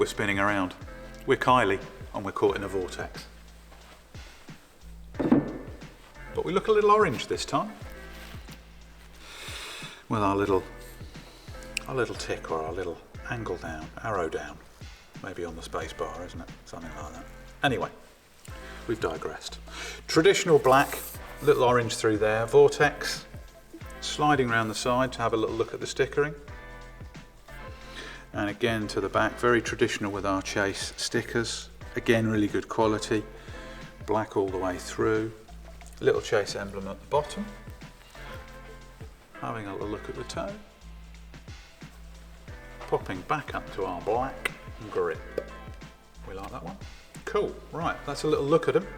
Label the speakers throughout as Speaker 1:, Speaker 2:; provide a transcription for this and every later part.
Speaker 1: we're spinning around. We're Kylie and we're caught in a vortex. But we look a little orange this time. With our little tick or our little angle down, arrow down. Maybe on the space bar, isn't it? Something like that. Anyway, we've digressed. Traditional black, little orange through there, Vortex, sliding around the side to have a little look at the stickering. And again to the back, very traditional with our Chase stickers. Again, really good quality. Black all the way through. Little Chase emblem at the bottom. Having a little look at the toe. Popping back up to our black grip. We like that one. Cool, right, that's a little look at them.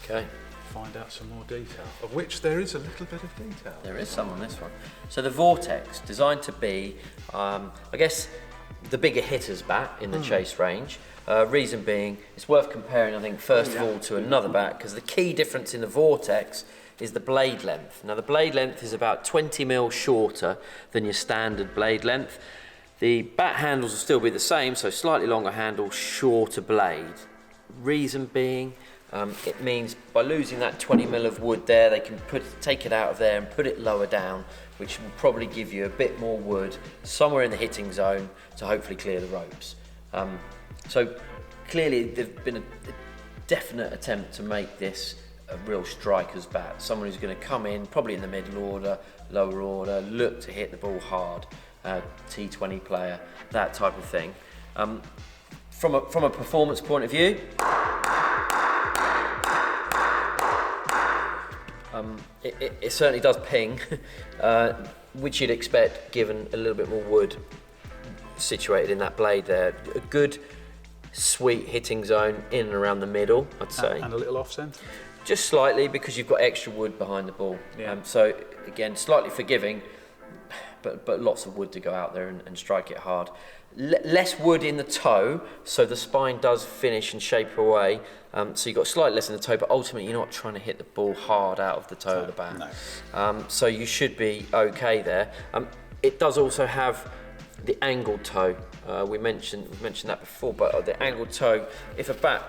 Speaker 2: Okay.
Speaker 1: Find out some more detail, of which there is a little bit of detail.
Speaker 2: There is some on this one. So the Vortex, designed to be, I guess, the bigger hitter's bat in the Chase range. Reason being, it's worth comparing, I think, first of all to another bat, because the key difference in the Vortex is the blade length. Now the blade length is about 20 mil shorter than your standard blade length. The bat handles will still be the same, so slightly longer handle, shorter blade. Reason being, it means by losing that 20 mil of wood there, they can take it out of there and put it lower down, which will probably give you a bit more wood somewhere in the hitting zone to hopefully clear the ropes. So clearly there's been a definite attempt to make this a real striker's bat, someone who's going to come in probably in the middle order, lower order, look to hit the ball hard, T20 player, that type of thing. From a performance point of view, it certainly does ping, which you'd expect given a little bit more wood situated in that blade there. A good sweet hitting zone in and around the middle, I'd say.
Speaker 1: And a little off centre?
Speaker 2: Just slightly, because you've got extra wood behind the ball.
Speaker 1: Yeah.
Speaker 2: So again, slightly forgiving, but lots of wood to go out there and strike it hard. Less wood in the toe, so the spine does finish and shape away. So you've got slightly less in the toe, but ultimately you're not trying to hit the ball hard out of the toe of the bat.
Speaker 1: No.
Speaker 2: So you should be okay there. It does also have the angled toe. We mentioned that before, but the angled toe, if a bat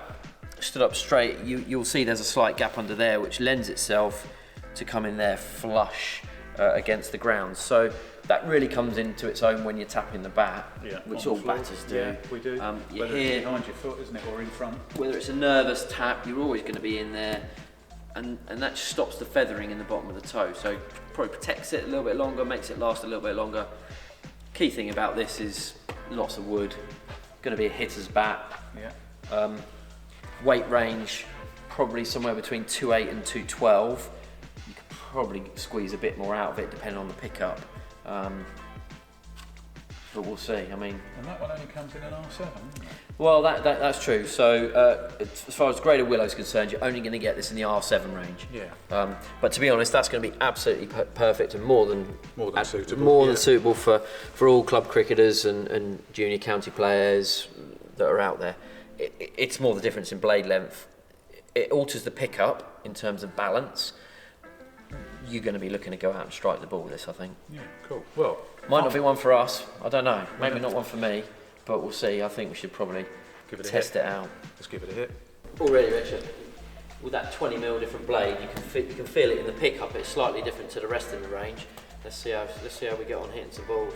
Speaker 2: stood up straight, you'll see there's a slight gap under there, which lends itself to come in there flush against the ground. So that really comes into its own when you're tapping the bat, which all batters do.
Speaker 1: Yeah, we do.
Speaker 2: Whether
Speaker 1: it's behind your foot, isn't it, or in front?
Speaker 2: Whether it's a nervous tap, you're always going to be in there, and that just stops the feathering in the bottom of the toe. So probably protects it a little bit longer, makes it last a little bit longer. Key thing about this is lots of wood. Going to be a hitter's bat.
Speaker 1: Yeah.
Speaker 2: Weight range probably somewhere between 2.8 and 2.12. You could probably squeeze a bit more out of it depending on the pickup. But we'll see. I mean,
Speaker 1: and that one only comes in an R7, isn't it?
Speaker 2: Well, that's true. So as far as Greater Willow is concerned, you're only going to get this in the R7 range.
Speaker 1: Yeah.
Speaker 2: But to be honest, that's going to be absolutely perfect and more than
Speaker 1: suitable.
Speaker 2: More than suitable for all club cricketers and junior county players that are out there. It's more the difference in blade length. It alters the pickup in terms of balance. You're going to be looking to go out and strike the ball with this, I think.
Speaker 1: Yeah, cool. Well,
Speaker 2: might not be one for us. I don't know. Maybe not one for me, but we'll see. I think we should probably test it out.
Speaker 1: Let's give it a hit.
Speaker 2: Already, Richard, with that 20 mil different blade, you can feel it in the pickup. It's slightly different to the rest of the range. Let's see how we get on hitting some balls.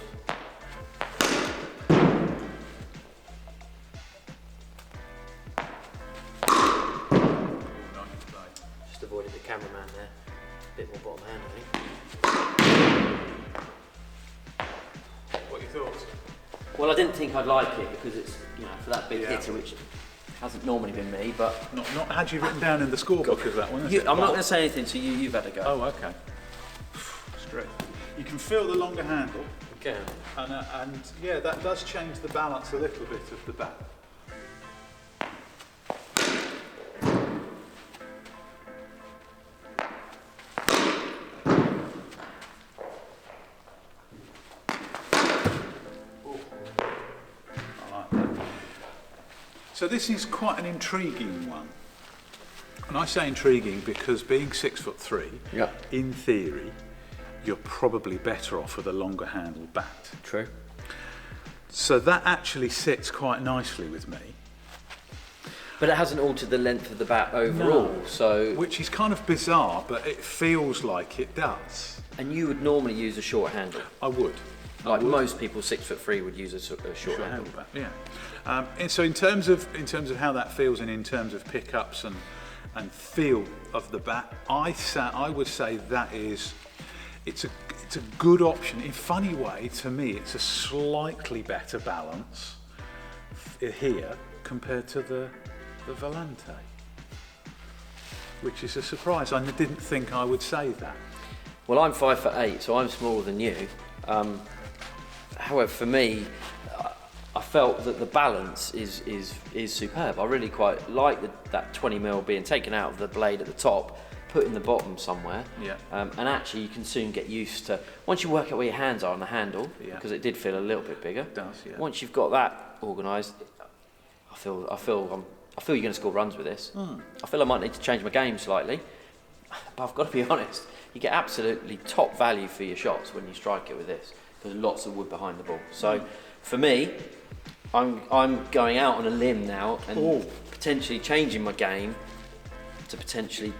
Speaker 2: Just avoided the cameraman there. A bit more bottom hand, I think.
Speaker 1: What are your thoughts?
Speaker 2: Well, I didn't think I'd like it because it's, for that big hitter, which hasn't normally been me, but...
Speaker 1: Not had you written down in the scorebook of that one,
Speaker 2: I'm not going to say anything, so you've had a go.
Speaker 1: Oh, okay. Straight. You can feel the longer handle.
Speaker 2: Okay.
Speaker 1: And yeah, that does change the balance a little bit of the bat. So this is quite an intriguing one. And I say intriguing because being 6'3", in theory, you're probably better off with a longer handled bat.
Speaker 2: True.
Speaker 1: So that actually sits quite nicely with me.
Speaker 2: But it hasn't altered the length of the bat overall, so...
Speaker 1: Which is kind of bizarre, but it feels like it does.
Speaker 2: And you would normally use a short handle.
Speaker 1: I would.
Speaker 2: Like most people 6'3" would use a short handle.
Speaker 1: Bat, yeah. And so in terms of how that feels, and in terms of pickups and feel of the bat, I would say that it's a good option. In a funny way, to me, it's a slightly better balance here compared to the Volante, which is a surprise. I didn't think I would say that.
Speaker 2: Well, I'm 5'8", so I'm smaller than you. However, for me, I felt that the balance is superb. I really quite like that 20mm being taken out of the blade at the top, put in the bottom somewhere.
Speaker 1: Yeah.
Speaker 2: And actually, you can soon get used to, once you work out where your hands are on the handle, because it did feel a little bit bigger.
Speaker 1: It does, yeah.
Speaker 2: Once you've got that organised, I feel you're going to score runs with this. I feel I might need to change my game slightly, but I've got to be honest. You get absolutely top value for your shots when you strike it with this. There's lots of wood behind the ball. So for me, I'm going out on a limb now and potentially changing my game to potentially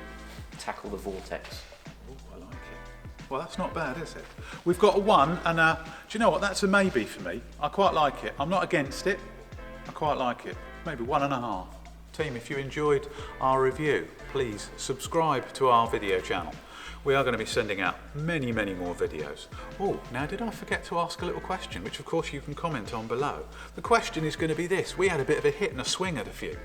Speaker 2: tackle the Vortex.
Speaker 1: I like it. Well, that's not bad, is it? We've got a 1, and do you know what? That's a maybe for me. I quite like it. I'm not against it. I quite like it. Maybe 1.5. Team, if you enjoyed our review, please subscribe to our video channel. We are going to be sending out many, many more videos. Oh, now did I forget to ask a little question, which of course you can comment on below. The question is going to be this. We had a bit of a hit and a swing at a few.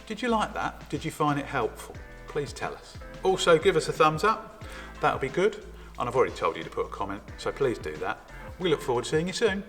Speaker 1: Did you like that? Did you find it helpful? Please tell us. Also, give us a thumbs up. That'll be good. And I've already told you to put a comment, so please do that. We look forward to seeing you soon.